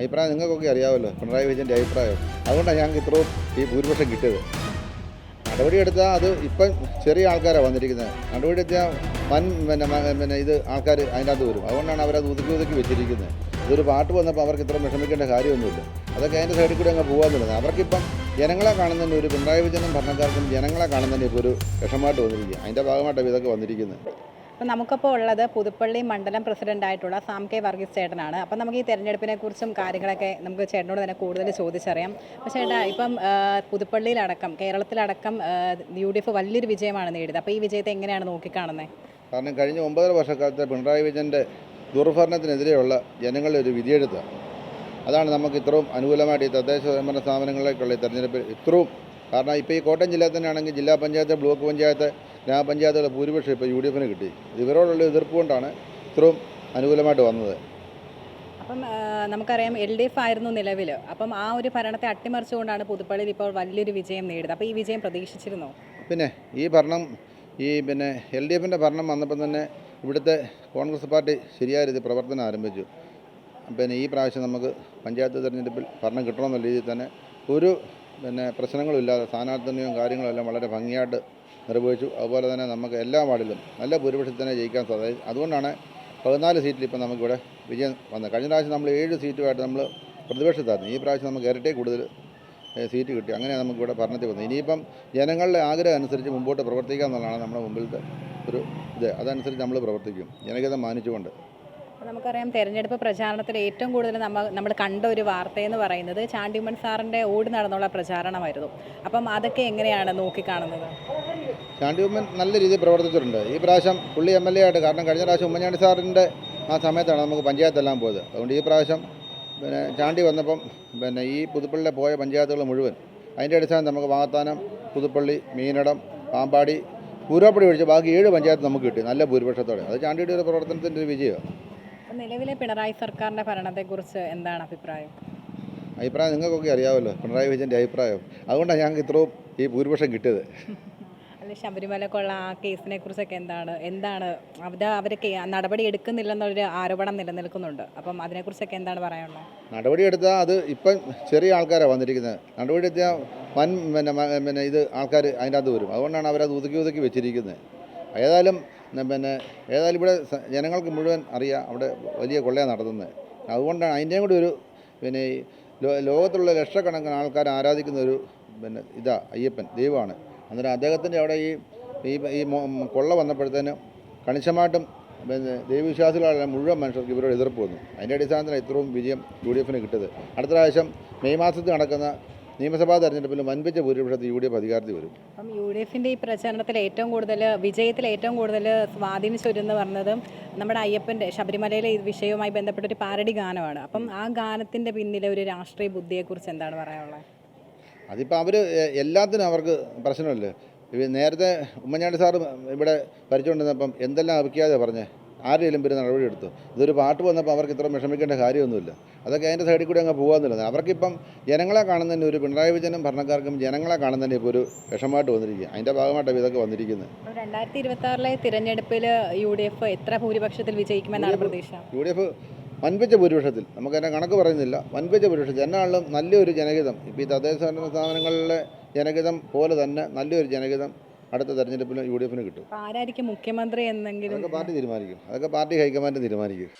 അഭിപ്രായം നിങ്ങൾക്കൊക്കെ അറിയാമല്ലോ, പിണറായി വിജയൻ്റെ അഭിപ്രായം. അതുകൊണ്ടാണ് ഞങ്ങൾക്ക് ഇത്രയും ഈ ഭൂരിപക്ഷം കിട്ടിയത്. നടപടിയെടുത്താൽ അത് ഇപ്പം ചെറിയ ആൾക്കാരാണ് വന്നിരിക്കുന്നത്. നടപടിയെടുത്താൽ പിന്നെ ഇത് ആൾക്കാർ അതിൻ്റെ അകത്ത് വരും. അതുകൊണ്ടാണ് അവരത് ഒതുക്കി വെച്ചിരിക്കുന്നത്. ഇതൊരു പാട്ട് വന്നപ്പോൾ അവർക്ക് ഇത്ര വിഷമിക്കേണ്ട കാര്യമൊന്നുമില്ല. അതൊക്കെ അതിൻ്റെ സൈഡിൽ കൂടി അങ്ങ് പോകാമെന്നുള്ളത്. അവർക്കിപ്പം ജനങ്ങളെ കാണുന്നതിന് ഒരു പിണറായി വിജയനും ഭരണക്കാർക്കും ജനങ്ങളെ കാണുന്നതിന് ഇപ്പോൾ ഒരു വിഷമമായിട്ട് വന്നിരിക്കുക. അതിൻ്റെ ഭാഗമായിട്ടാണ് ഇതൊക്കെ വന്നിരിക്കുന്നത്. അപ്പോൾ നമുക്കപ്പോൾ ഉള്ളത് പുതുപ്പള്ളി മണ്ഡലം പ്രസിഡൻ്റായിട്ടുള്ള സാം കെ വർഗീസ് ചേട്ടനാണ്. അപ്പം നമുക്ക് ഈ തെരഞ്ഞെടുപ്പിനെ കുറിച്ചും കാര്യങ്ങളൊക്കെ നമുക്ക് ചേട്ടനോട് തന്നെ കൂടുതൽ ചോദിച്ചറിയാം. അപ്പോൾ ചേട്ടാ, ഇപ്പം പുതുപ്പള്ളിയിലടക്കം കേരളത്തിലടക്കം UDF വലിയൊരു വിജയമാണ് നേടിയത്. അപ്പോൾ ഈ വിജയത്തെ എങ്ങനെയാണ് നോക്കിക്കാണുന്നത്? കാരണം കഴിഞ്ഞ 9 വർഷക്കാലത്തെ പിണറായി വിജയൻ്റെ ദുർഭരണത്തിനെതിരെയുള്ള ജനങ്ങളുടെ ഒരു വിധിയെഴുത്ത്, അതാണ് നമുക്ക് ഇത്രയും അനുകൂലമായിട്ട് ഈ തദ്ദേശ സ്വയംഭരണ സ്ഥാപനങ്ങളിലേക്കുള്ള ഈ തെരഞ്ഞെടുപ്പിൽ ഇത്രയും. കാരണം ഇപ്പോൾ ഈ കോട്ടയം ജില്ലയിൽ തന്നെയാണെങ്കിൽ ജില്ലാ പഞ്ചായത്ത്, ബ്ലോക്ക് പഞ്ചായത്ത്, ഗ്രാമപഞ്ചായത്തുകളുടെ ഭൂരിപക്ഷം ഇപ്പോൾ UDFന് കിട്ടി. ഇവരോടുള്ള എതിർപ്പ് കൊണ്ടാണ് ഇത്രയും അനുകൂലമായിട്ട് വന്നത്. അപ്പം നമുക്കറിയാം LDF ആയിരുന്നു നിലവിൽ. അപ്പം ആ ഒരു ഭരണത്തെ അട്ടിമറിച്ചുകൊണ്ടാണ് പുതുപ്പള്ളിയിൽ ഇപ്പോൾ വലിയൊരു വിജയം നേടിയത്. അപ്പോൾ ഈ വിജയം പ്രതീക്ഷിച്ചിരുന്നോ? പിന്നെ ഈ ഭരണം LDFൻ്റെ ഭരണം വന്നപ്പം തന്നെ ഇവിടുത്തെ കോൺഗ്രസ് പാർട്ടി ശരിയായ രീതിയിൽ പ്രവർത്തനം ആരംഭിച്ചു. പിന്നെ ഈ പ്രാവശ്യം നമുക്ക് പഞ്ചായത്ത് തെരഞ്ഞെടുപ്പിൽ ഭരണം കിട്ടണമെന്നുള്ള രീതിയിൽ തന്നെ ഒരു പ്രശ്നങ്ങളുമില്ലാതെ സ്ഥാനാർത്ഥിയും കാര്യങ്ങളും എല്ലാം വളരെ ഭംഗിയായിട്ട് നിർവഹിച്ചു. അതുപോലെ തന്നെ നമുക്ക് എല്ലാ വാർഡിലും നല്ല ഭൂരിപക്ഷത്തിൽ തന്നെ ജയിക്കാൻ സാധിച്ചു. അതുകൊണ്ടാണ് 14 സീറ്റിൽ ഇപ്പോൾ നമുക്കിവിടെ വിജയം വന്നത്. കഴിഞ്ഞ പ്രാവശ്യം നമ്മൾ 7 സീറ്റുമായിട്ട് നമ്മൾ പ്രതിപക്ഷത്തായിരുന്നു. ഈ പ്രാവശ്യം നമുക്ക് ഇരട്ടി കൂടുതൽ സീറ്റ് കിട്ടി. അങ്ങനെ നമുക്കിവിടെ ഭരണത്തിൽ വന്നത്. ഇനിയിപ്പം ജനങ്ങളുടെ ആഗ്രഹം അനുസരിച്ച് മുമ്പോട്ട് പ്രവർത്തിക്കുക എന്നുള്ളതാണ് നമ്മുടെ മുമ്പിലത്തെ ഒരു ഇത്. അതനുസരിച്ച് നമ്മൾ പ്രവർത്തിക്കും, ജനഹിതം മാനിച്ചുകൊണ്ട്. നമുക്കറിയാം, തെരഞ്ഞെടുപ്പ് പ്രചാരണത്തിൽ ഏറ്റവും കൂടുതൽ നമ്മൾ കണ്ട ഒരു വാർത്തയെന്ന് പറയുന്നത് ചാണ്ടി ഉമ്മൻ സാറിൻ്റെ ഓടി നടന്നുള്ള പ്രചാരണമായിരുന്നു. അപ്പം അതൊക്കെ എങ്ങനെയാണ് നോക്കിക്കാണുന്നത്? ചാണ്ടി ഉമ്മൻ നല്ല രീതിയിൽ പ്രവർത്തിച്ചിട്ടുണ്ട്. ഈ പ്രാവശ്യം പുള്ളി MLA ആയിട്ട്, കാരണം കഴിഞ്ഞ പ്രാവശ്യം ഉമ്മൻചാണ്ടി സാറിൻ്റെ ആ സമയത്താണ് നമുക്ക് പഞ്ചായത്തെല്ലാം പോയത്. അതുകൊണ്ട് ഈ പ്രാവശ്യം ചാണ്ടി വന്നപ്പം ഈ പുതുപ്പള്ളിയിലെ പോയ പഞ്ചായത്തുകൾ മുഴുവൻ അതിൻ്റെ അടിസ്ഥാനം നമുക്ക് വാകത്താനം, പുതുപ്പള്ളി, മീനടം, പാമ്പാടി, പൂരോപ്പടി ഒഴിച്ച് ബാക്കി 7 പഞ്ചായത്ത് നമുക്ക് കിട്ടി നല്ല ഭൂരിപക്ഷത്തോടെ. അത് ചാണ്ടിയുടെ ഒരു പ്രവർത്തനത്തിൻ്റെ ഒരു വിജയമാണ്. നിലവിലെ പിണറായി സർക്കാരിൻ്റെ ഭരണത്തെക്കുറിച്ച് എന്താണ് അഭിപ്രായം? അഭിപ്രായം നിങ്ങൾക്കൊക്കെ അറിയാമല്ലോ, പിണറായി വിജയൻ്റെ അഭിപ്രായം. അതുകൊണ്ടാണ് ഞങ്ങൾക്ക് ഇത്രയും ഈ ഭൂരിപക്ഷം കിട്ടിയത്. അല്ല, ശബരിമലക്കുള്ള ആ കേസിനെ കുറിച്ചൊക്കെ എന്താണ് അവരൊക്കെ നടപടി എടുക്കുന്നില്ലെന്നൊരു ആരോപണം നിലനിൽക്കുന്നുണ്ട്. അപ്പം അതിനെക്കുറിച്ചൊക്കെ എന്താണ് പറയാനുള്ളത്? നടപടിയെടുത്താൽ അത് ഇപ്പം ചെറിയ ആൾക്കാരാണ് വന്നിരിക്കുന്നത്. നടപടിയെടുത്താൽ ഇത് ആൾക്കാർ അതിൻ്റെ അകത്ത് വരും. അതുകൊണ്ടാണ് അവരത് ഒതുക്കി വെച്ചിരിക്കുന്നത്. ഏതായാലും ഇവിടെ ജനങ്ങൾക്ക് മുഴുവൻ അറിയാം അവിടെ വലിയ കൊള്ളയാണ് നടത്തുന്നത്. അതുകൊണ്ടാണ് അതിൻ്റെയും കൂടി ഒരു ഈ ലോകത്തുള്ള ലക്ഷക്കണക്കിന് ആൾക്കാർ ആരാധിക്കുന്ന ഒരു അയ്യപ്പൻ ദൈവമാണ്. അന്നേരം അദ്ദേഹത്തിൻ്റെ അവിടെ ഈ കൊള്ള വന്നപ്പോഴത്തേനും കണിശമായിട്ടും ദൈവവിശ്വാസികളായ മുഴുവൻ മനുഷ്യർക്ക് ഇവരോട് എതിർപ്പ് വന്നു. അതിൻ്റെ അടിസ്ഥാനത്തിൽ ഇത്രയും വിജയം UDFന് കിട്ടിയത്. അടുത്ത പ്രാവശ്യം മെയ് മാസത്തിൽ നടക്കുന്ന നിയമസഭാ തെരഞ്ഞെടുപ്പിൽ വൻപിച്ച ഭൂരിപക്ഷത്തിൽ UDF അധികാരത്തിൽ വരും. അപ്പം UDFൻ്റെ ഈ പ്രചാരണത്തിൽ വിജയത്തിൽ ഏറ്റവും കൂടുതൽ സ്വാധീനിച്ചൊരെന്ന് പറഞ്ഞത് നമ്മുടെ അയ്യപ്പൻ്റെ ശബരിമലയിലെ ഈ വിഷയവുമായി ബന്ധപ്പെട്ടൊരു പാരഡി ഗാനമാണ്. അപ്പം ആ ഗാനത്തിൻ്റെ പിന്നിലെ ഒരു രാഷ്ട്രീയ ബുദ്ധിയെക്കുറിച്ച് എന്താണ് പറയാനുള്ളത്? അതിപ്പോൾ അവർ എല്ലാത്തിനും അവർക്ക് പ്രശ്നമല്ലേ. നേരത്തെ ഉമ്മൻചാണ്ടി സാറ് ഇവിടെ ഭരിച്ചുകൊണ്ടിരുന്നപ്പം എന്തെല്ലാം അഭിക്കാതെ പറഞ്ഞേ, ആരെങ്കിലും പേര് നടപടിയെടുത്തു. ഇതൊരു പാട്ട് വന്നപ്പോൾ അവർക്ക് ഇത്ര വിഷമിക്കേണ്ട കാര്യമൊന്നുമില്ല. അതൊക്കെ അതിൻ്റെ സൈഡിൽ കൂടി അങ്ങ് പോകാമെന്നുള്ളത്. അവർക്കിപ്പം ജനങ്ങളെ കാണുന്നതിന് ഒരു പിണറായി വിജയനും ഭരണക്കാർക്കും ജനങ്ങളെ കാണുന്നതിന് ഇപ്പോൾ ഒരു വിഷമമായിട്ട് വന്നിരിക്കുക. അതിൻ്റെ ഭാഗമായിട്ടാണ് ഇതൊക്കെ വന്നിരിക്കുന്നത്. 2026 തിരഞ്ഞെടുപ്പിൽ UDF എത്ര ഭൂരിപക്ഷത്തിൽ വിജയിക്കുമെന്നാണ് പ്രതീക്ഷ? UDF വൻപിച്ച ഭൂരിപക്ഷത്തിൽ, നമുക്കതിൻ്റെ കണക്ക് പറയുന്നില്ല, വൻപിച്ച ഭൂരിപക്ഷത്തിൽ എന്നാളും നല്ലൊരു ജനഹിതം ഇപ്പോൾ ഈ തദ്ദേശ സ്ഥാപനങ്ങളിലെ ജനഹിതം പോലെ തന്നെ നല്ലൊരു ജനഹിതം അടുത്ത തെരഞ്ഞെടുപ്പിൽ UDFന് കിട്ടും. ആരായിരിക്കും മുഖ്യമന്ത്രി എന്നെങ്കിലും അതൊക്കെ പാർട്ടി തീരുമാനിക്കും. അതൊക്കെ പാർട്ടി ഹൈക്കമാൻഡ് തീരുമാനിക്കും.